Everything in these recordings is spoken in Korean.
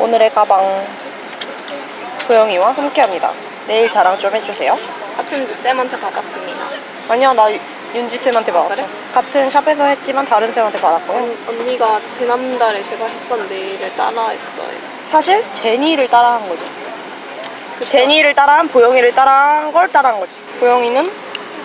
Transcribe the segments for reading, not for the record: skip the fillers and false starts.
오늘의 가방 보영이와 함께합니다. 내일 자랑 좀 해주세요. 같은 쌤한테 받았습니다. 아니야, 나 윤지 쌤한테 받았어. 그래? 같은 샵에서 했지만 다른 쌤한테 받았고요. 언니가 지난달에 제가 했던 네일을 따라했어요. 사실 제니를 따라한 거지. 제니를 따라한 보영이를 따라한 걸 따라한 거지. 보영이는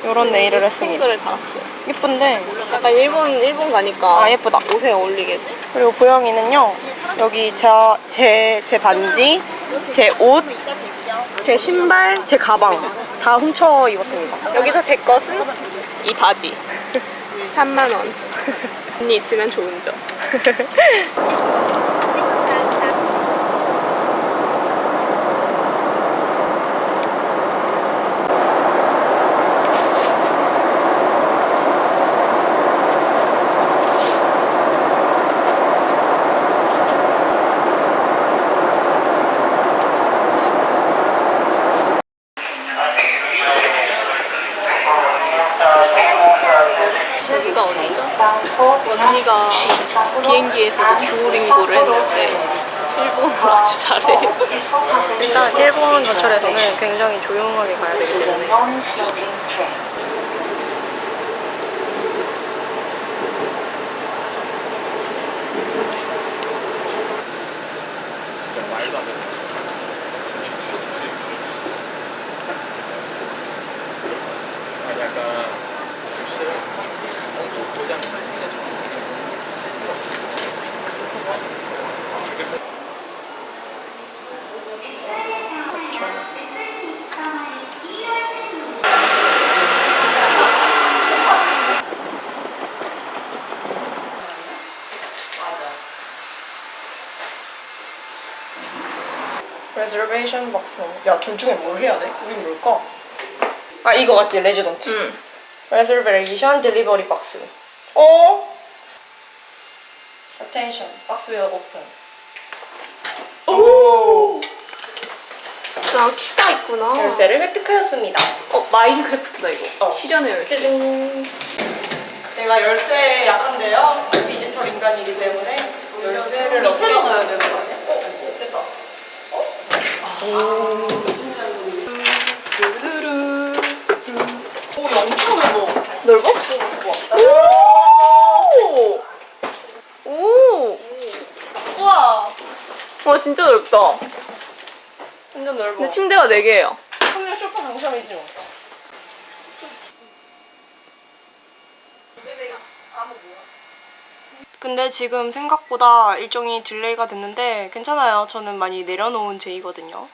이런 네일을 했습니다. 핑크를 달았어요. 예쁜데. 약간 일본 가니까 아, 예쁘다. 옷에 어울리겠어. 그리고 보영이는요, 여기 제 반지, 제 옷, 제 신발, 제 가방 다 훔쳐 입었습니다. 여기서 제 것은 이 바지 3만 원. 언니 있으면 좋은 점. 여기가 어디죠? 언니가 비행기에서도 주오링고를 했는데 일본어를 아주 잘해. 일단 일본 전철에서는 굉장히 조용하게 가야 되기 때문에 reservation 박스. 야, 둘 중에 뭘 해야 돼? 우린 뭘까? 아, 이거 맞지? 레지던트. 응. reservation delivery 박스. 어? attention. 박스 will open. 오. 그냥 키가 있구나. 열쇠를 획득하였습니다. 마인크래프트다 이거. 실현의 열쇠. 짜잔. 제가 열쇠에 약한데요. 디지털 인간이기 때문에 열쇠를 어떻게 넣어야 되는 거 아니야? 됐다. 오, 엄청 넓어. 넓어? 오! 오! 우와, 와 진짜 넓다. 완전 넓어. 근데 침대가 4개예요. 청년 쇼파 당첨이지 뭐. 근데 지금 생각보다 일정이 딜레이가 됐는데 괜찮아요. 저는 많이 내려놓은 제이거든요.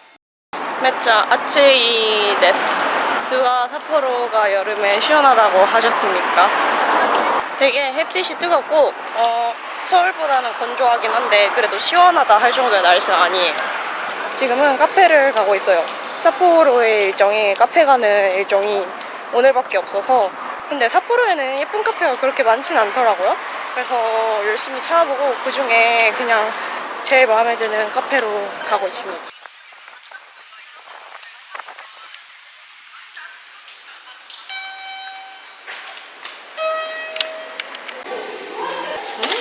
매차 아츠이 데스. 누가 삿포로가 여름에 시원하다고 하셨습니까? 되게 햇빛이 뜨겁고 서울보다는 건조하긴 한데 그래도 시원하다 할 정도의 날씨는 아니에요. 지금은 카페를 가고 있어요. 삿포로의 일정이 카페 가는 일정이 오늘밖에 없어서 근데 삿포로에는 예쁜 카페가 그렇게 많진 않더라고요. 그래서 열심히 찾아보고 그 중에 그냥 제일 마음에 드는 카페로 가고 있습니다.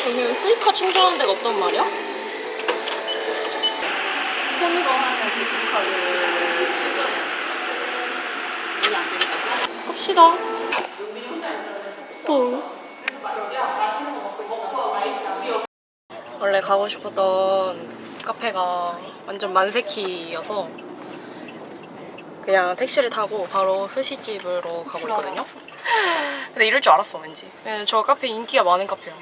여기는 스이카 충전하는 데가 없단 말이야? 폰으로 하는 기기카를 갑시다. 원래 가고 싶었던 카페가 완전 만세키여서 그냥 택시를 타고 바로 스시집으로 가고 있거든요. 근데 이럴 줄 알았어, 왠지. 저 카페 인기가 많은 카페야.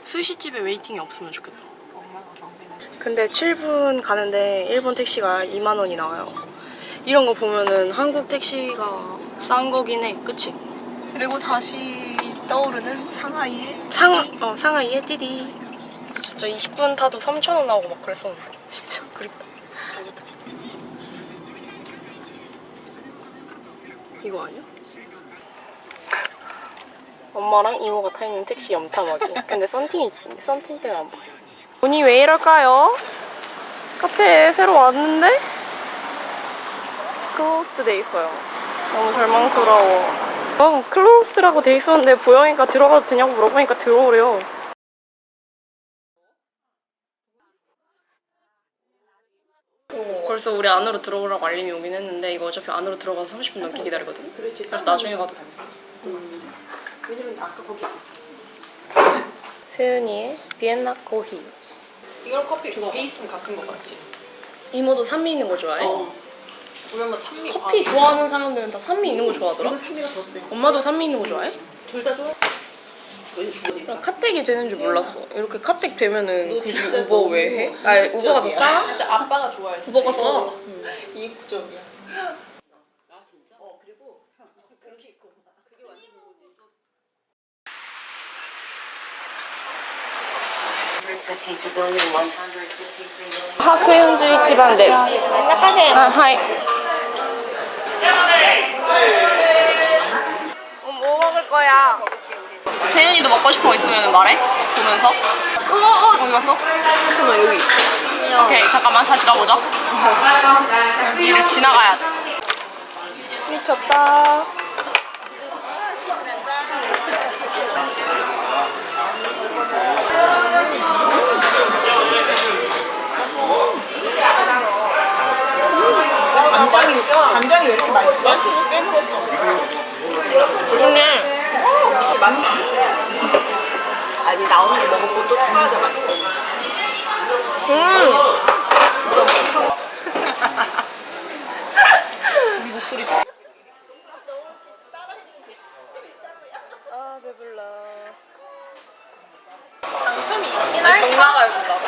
스시집에 웨이팅이 없으면 좋겠다. 근데 7분 가는데 일본 택시가 2만 원이 나와요. 이런 거 보면은 한국 택시가 싼 거긴 해, 그치? 그리고 다시 떠오르는 상하이의 상하이의 띠디. 진짜 20분 타도 3,000원 나오고 막 그랬었는데. 진짜 그립다. 이거 아니야? 엄마랑 이모가 타 있는 택시 염탐하기. 근데 썬팅 때문에 안 보여. 문이 왜 이럴까요? 카페에 새로 왔는데 클로스드 돼 있어요. 너무 절망스러워. 클로스드라고 돼 있었는데 보영이가 들어가도 되냐고 물어보니까 들어오래요. 그래서 우리 안으로 들어오라고 알림이 오긴 했는데 이거 어차피 안으로 들어가서 30분 넘게 기다리거든. 그래서 나중에 가도 돼. 왜냐면 아까 거기 세은이의 비엔나 코히. 이걸 커피 베이스는 같은 거 같지? 이모도 산미 있는 거 좋아해? 우리 엄마 산미 커피 좋아하는 사람들은 다 산미 있는 거 좋아하더라? 이거 산미가 더 세. 엄마도 산미 있는 거 좋아해? 둘 다 좋아? 난 카텍이 되는 줄 몰랐어. 이렇게 카텍 되면은 굳이 진짜 우버 너무 왜 해? 아니 우버가 더 싸? 진짜 아빠가 좋아했어. 우버가 싸. 이국적이야. 아 진짜? 그리고 그렇게 있고 그게 완전 하크윤주 이치반 데스. 아, 하이. 뭐 먹을 거야? 세윤이도 먹고 싶은 거 있으면 말해. 보면서. 어디 갔어? 잠깐만 여기. 오케이, 잠깐만 다시 가보자. 여기를 지나가야 돼. 미쳤다. 간장이 왜 이렇게 맛있어? 맛있어. 꽤 먹었어. 맛있네. 맛있어. 아니 나오는 거 먹고 또 주문하자 맛있어. 목소리. 아 배불러. 당첨이 동마가 해준다고?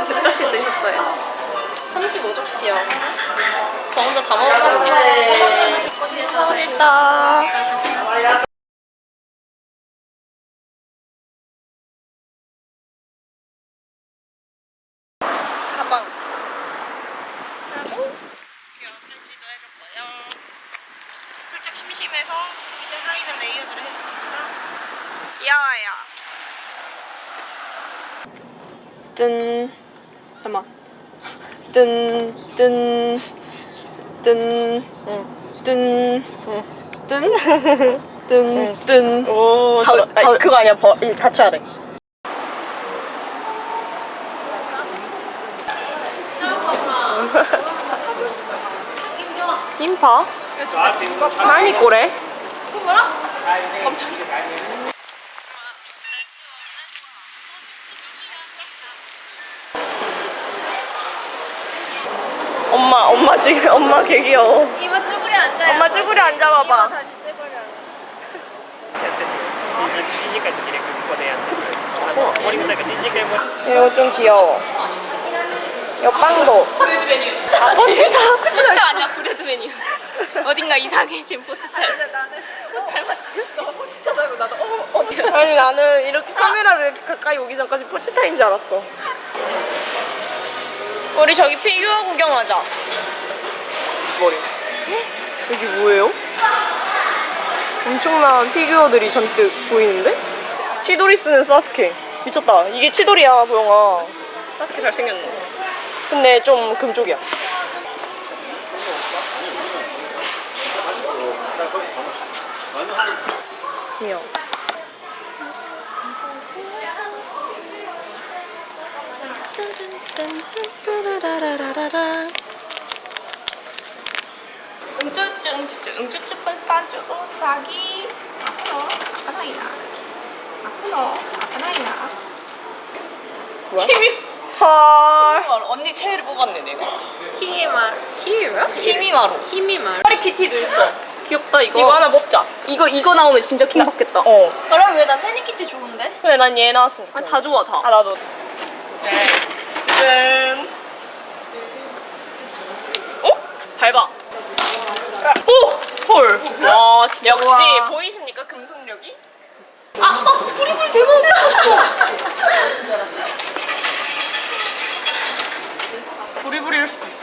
몇 접시 드셨어요? 35접시요. 저 혼자 다 먹어볼게요. 고생하셨습니다. 가방 하고 귀여운 편지도 해줬고요. 살짝 심심해서 밑에 하이는 레이어드를 해줍니다. 귀여워요. 뜬. 잠깐만. 뜬. 뜬. 뜬. 뜬. 뜬. 뜬. 뜬. 오, 가을. 그거 아니야. 닫혀야 돼. 김파? 많이 꼬래? 엄청. 엄마 지금 엄마 개 귀여워. 이모 쭈그리 앉아요. 엄마 쭈그려 앉아봐봐. 다시 쭈그려. 이거 좀 귀여워. 이거 빵도. 브레드 메뉴. 아, 포치다. 포치타 아니야 브레드 메뉴. 어딘가 이상해 지금 포치타. 나는 닮았지. 너 포치타 닮고 나도 어디. 아니 나는 이렇게 카메라를 이렇게 가까이 오기 전까지 포치타인 줄 알았어. 우리 저기 피규어 구경하자. 머리. 여기 뭐예요? 엄청난 피규어들이 잔뜩 보이는데? 치도리 쓰는 사스케. 미쳤다. 이게 치도리야, 보영아. 사스케 잘생겼네. 근데 좀 금쪽이야. 귀여워. 응쭈쭈 응쭈쭈 응쭈쭈 빤빤쭈 우사기 아카나이나 아카나이나 뭐야? 키미 헐. 언니 최애를 뽑았네 내가. 키미말. 키미야? 키미마루. 키미말. 파리 키티도 있어. 귀엽다 이거. 이거 하나 먹자. 이거 나오면 진짜 킹 받겠다. 어. 그럼 왜 난 테니키티 좋은데? 근데 난 얘 나왔으니까. 아니 다 좋아 다. 아 나도. 짠. 밟아. 오! 헐. 와 진짜. 역시 우와. 보이십니까 금속력이? 부리부리 대박 먹고 싶어. 부리부리일 수도 있어.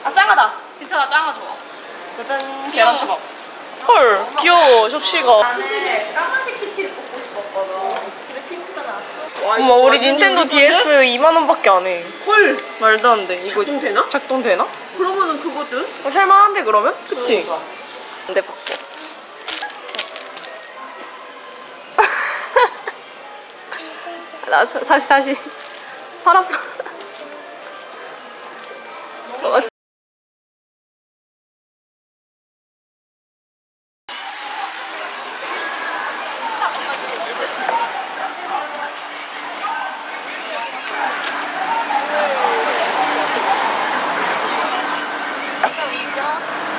아 짱하다. 괜찮아 짱아 좋아. 짜잔. 계란 초밥. 헐 귀여워 접시가. 나는 까만색 키티를 뽑고 싶었거든. 근데 핑크가 나왔어. 엄마 우리 닌텐도 DS 2만 원밖에 안 해. 헐. 말도 안 돼. 이거 작동되나? 작동되나? 그러면은 그거든? 살만한데 그러면? 그치? 근데 바꿔. 나 다시 팔 아파.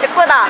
예쁘다.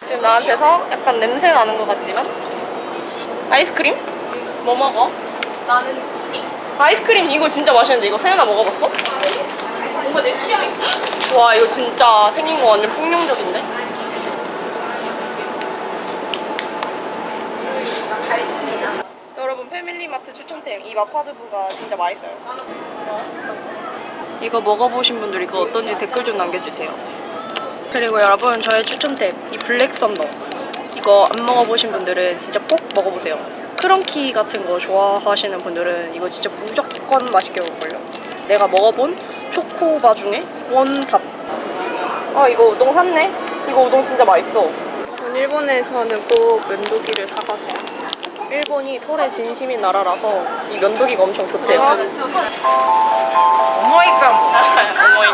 지금 나한테서 약간 냄새 나는 것 같지만 아이스크림? 뭐 먹어? 나는 푸딩. 아이스크림 이거 진짜 맛있는데 이거 세연아 먹어봤어? 뭔가 내 취향이. 와 이거 진짜 생긴 거 완전 폭룡적인데? 여러분 패밀리마트 추천템 이 마파두부가 진짜 맛있어요. 이거 먹어보신 분들 이거 어떤지 댓글 좀 남겨주세요. 그리고 여러분 저의 추천템 이 블랙 썬더 이거 안 먹어보신 분들은 진짜 꼭 먹어보세요. 크런키 같은 거 좋아하시는 분들은 이거 진짜 무조건 맛있게 먹을걸요. 내가 먹어본 초코바 중에 원탑. 아 이거 우동 샀네. 이거 우동 진짜 맛있어. 전 일본에서는 꼭 면도기를 사가서. 일본이 털의 진심인 나라라서 이 면도기가 엄청 좋대요. 어머니까 어머니.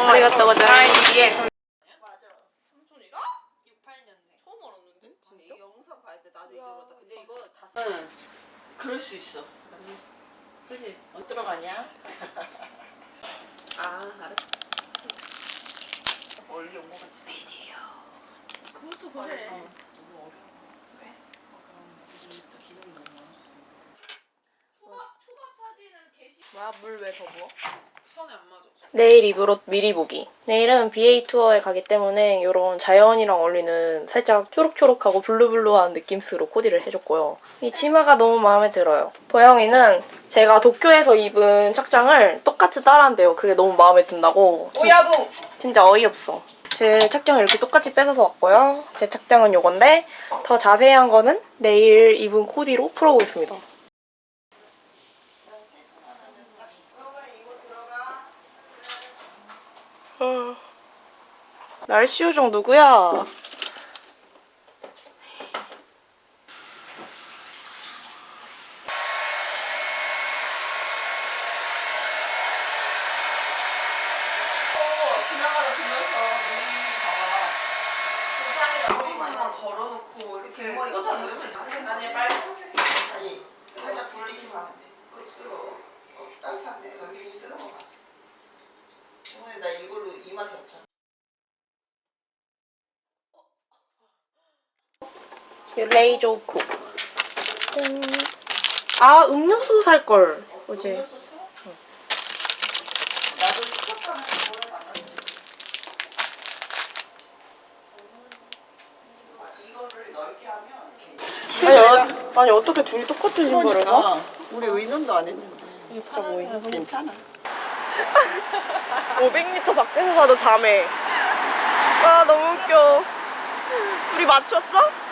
아리가또 고자이마스. 그럴 수 있어. 그지? 못 들어가냐? 아, 알았어. 멀리 온 거 같지? 비디오. 그것도 그래. 너무 어려워. 왜? 인스타 기능이 너무 많아. 초밥 사진은 게시. 뭐야, 물 왜 더 부어? 선에 안 맞아. 내일 입으로 미리 보기. 내일은 BA 투어에 가기 때문에 이런 자연이랑 어울리는 살짝 초록초록하고 블루블루한 느낌으로 코디를 해줬고요. 이 치마가 너무 마음에 들어요. 보영이는 제가 도쿄에서 입은 착장을 똑같이 따라한대요. 그게 너무 마음에 든다고. 오야부! 진짜 어이없어. 제 착장을 이렇게 똑같이 뺏어서 왔고요. 제 착장은 요건데 더 자세한 거는 내일 입은 코디로 풀어보겠습니다. 날씨 요정 누구야? 지나가다 보면서 우리 봐봐. 머리만 걸어놓고 이렇게 꽂아놓지. 아니 빨간색. 아니 살짝 돌리기만 하면 돼. 그거 따뜻한데 여기 쓰는 거 봤어. 이번에 나 이걸로 이마 겼잖아. 레이조코. 아 음료수 살 걸. 어제. 음료수 사? 나도 스카프 하나 보내봤는데. 이거를 넓게 하면 아니 어떻게 둘이 똑같은 신발을 사? 우리 의논도 안 했는데. 진짜 뭐야? 괜찮아. 500m 밖에서 봐도 자매. 아 너무 웃겨. 둘이 맞췄어?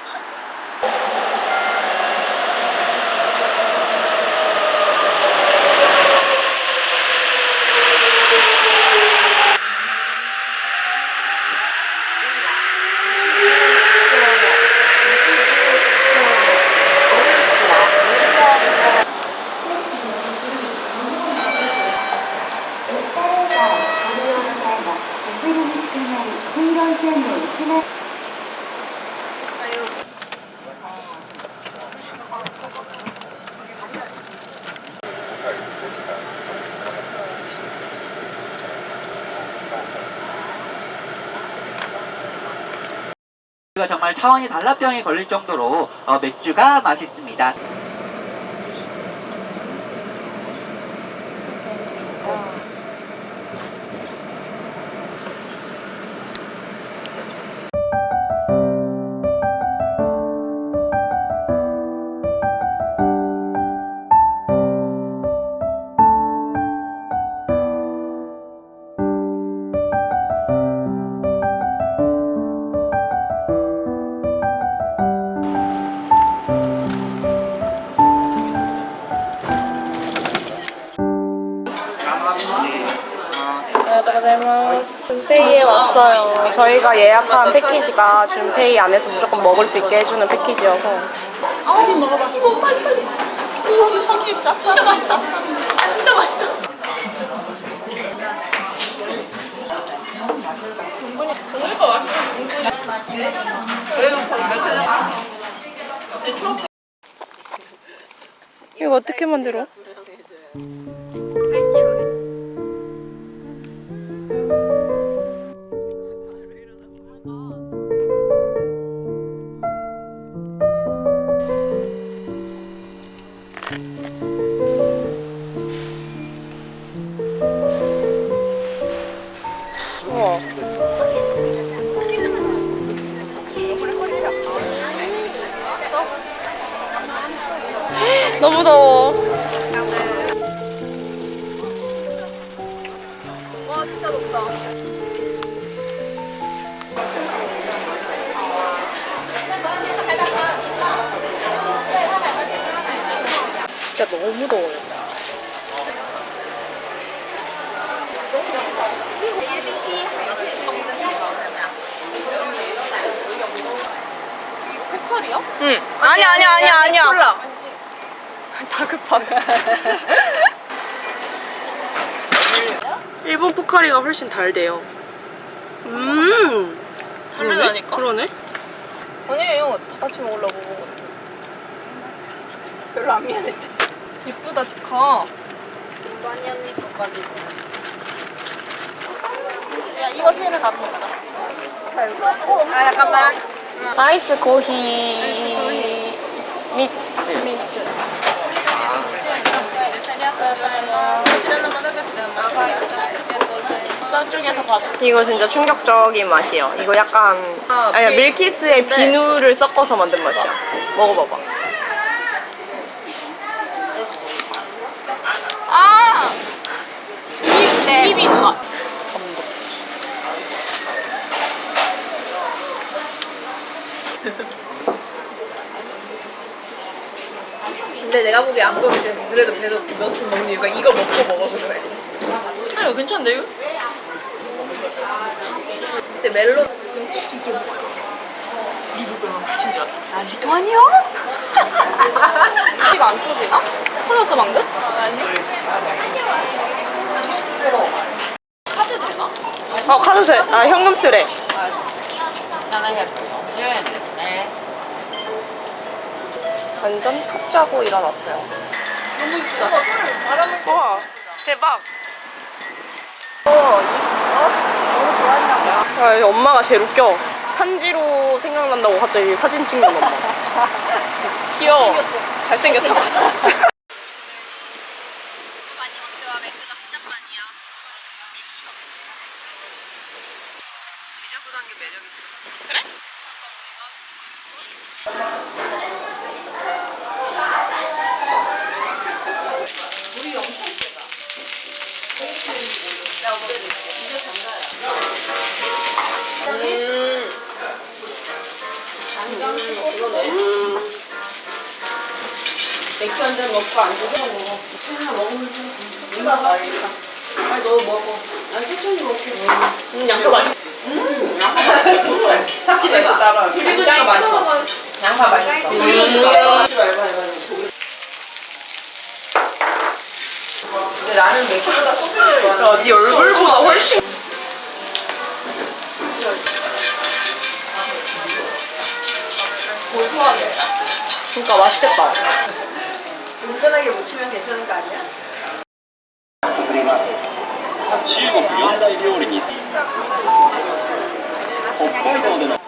정말 차원이 달라 병에 걸릴 정도로 맥주가 맛있습니다. 준페이에 왔어요. 저희가 예약한 패키지가 준페이 안에서 무조건 먹을 수 있게 해주는 패키지여서. 빨리. 진짜 맛있어. 진짜 맛있다. 이거 어떻게 만들어? 우와. 너무 더워. 와 진짜 덥다. 진짜 너무 더워요. 포컬이요? 응. 아니야. 콜라. 다급하네. 일본 포카리가 훨씬 달대요. 다르다니까? 그러네. 아니에요. 다 같이 먹으려고. 별로 안 미안했대. 예쁘다 지카. 많이 언니 거까지. 야 이거 세일에 가면 있어. 아 잠깐만. 아이스 코히 미츠. 이거 진짜 충격적인 맛이에요. 이거 약간 아니야 밀키스의 비누를 섞어서 만든 맛이야. 먹어봐봐. 아! 이 비누 맛. 근데 내가 보기에 안 보이지. 그래도 계속 몇술 먹는 이유가 이거 먹고 먹어서 그래. 아니 이거 괜찮은데 이거? 근데 멜론 매출 이게 뭐야? 리뷰가 붙인 줄 알았다. 난리도 아니야? 이거 안 터지나? 터졌어 방금? 아니. 카드 되나? 카드 돼. 현금 쓰래. 완전 푹 자고 일어났어요. 너무 이쁘다. 와, 대박. 야, 엄마가 제일 웃겨. 편지로 생각난다고 갑자기 사진 찍는 엄마. 귀여워. 잘생겼어. 지저분한 게 매력 있어. 그래? 물이 엄청 세다. 맥주 한 잔 먹고 안주도 먹어. 하나 먹으면 누가 맛있다. 아니 너 먹어. 난 천천히 먹게 먹어. 양파 맛있어. 삭지 말고 따라. 양파 맛있어. 양파 맛있어. 근데 나는 맥주보다 소주를 좋아하는. 야, 네 얼굴보다 훨씬. 고소하게. 그러니까 맛있겠다. 불편하게 묻히면 괜찮은 거 아니야? 中国四大料理に北海道での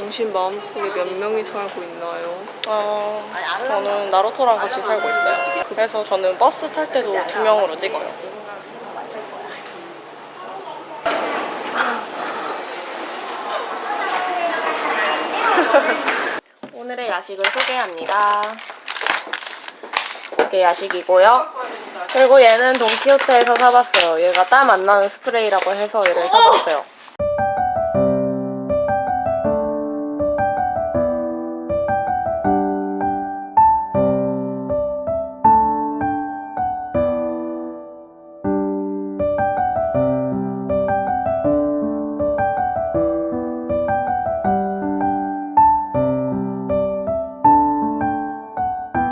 당신 마음속에 몇 명이 살고 있나요? 저는 나루토랑 같이 살고 있어요. 그래서 저는 버스 탈 때도 2명으로 찍어요. 오늘의 야식을 소개합니다. 이게 야식이고요. 그리고 얘는 돈키호테에서 사봤어요. 얘가 땀 안 나는 스프레이라고 해서 얘를 사봤어요.